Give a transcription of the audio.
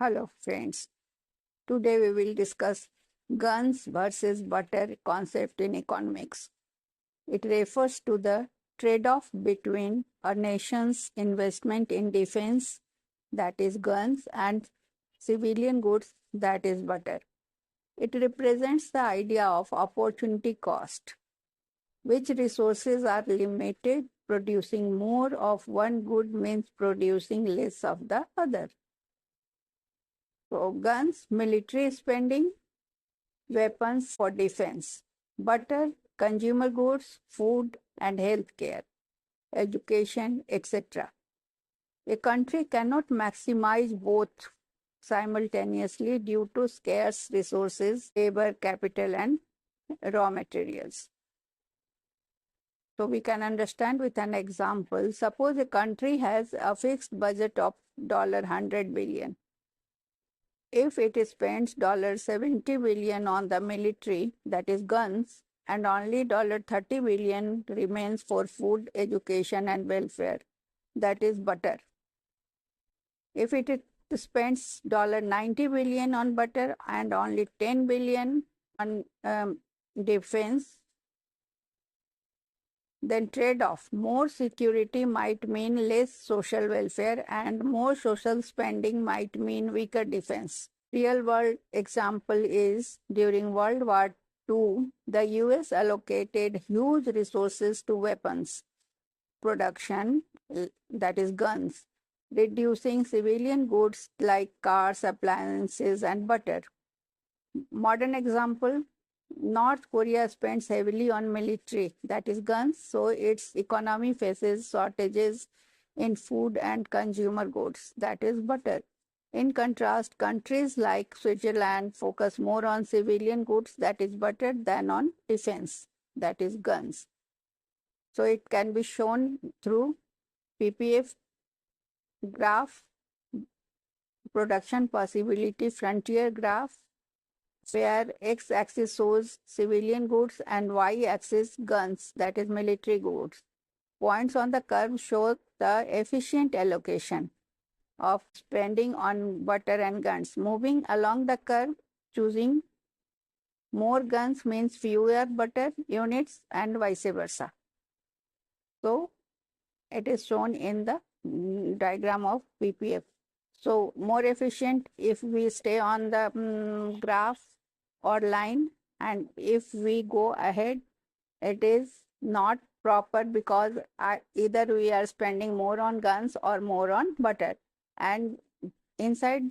Hello friends. Today we will discuss guns versus butter concept in economics. It refers to the trade-off between a nation's investment in defense, that is guns, and civilian goods, that is butter. It represents the idea of opportunity cost. Which resources are limited? Producing more of one good means producing less of the other. So guns, military spending, weapons for defense, butter, consumer goods, food and healthcare, education, etc. A country cannot maximize both simultaneously due to scarce resources, labor, capital, and raw materials. So we can understand with an example. Suppose a country has a fixed budget of $100 billion. If it spends $70 billion on the military, that is guns, and only $30 billion remains for food, education, and welfare, that is butter. If it spends $90 billion on butter and only $10 billion on defense, then trade-off. More security might mean less social welfare, and more social spending might mean weaker defense. Real-world example is during World War II, the US allocated huge resources to weapons production, that is guns, reducing civilian goods like cars, appliances, and butter. Modern example, North Korea spends heavily on military, that is guns, so its economy faces shortages in food and consumer goods, that is butter. In contrast, countries like Switzerland focus more on civilian goods, that is butter, than on defense, that is guns. So it can be shown through PPF graph, production possibility frontier graph, where x-axis shows civilian goods and y-axis guns, that is military goods. Points on the curve show the efficient allocation of spending on butter and guns. Moving along the curve, choosing more guns means fewer butter units and vice versa. So it is shown in the diagram of PPF. So more efficient if we stay on the graph or line, and if we go ahead, it is not proper because either we are spending more on guns or more on butter. And inside the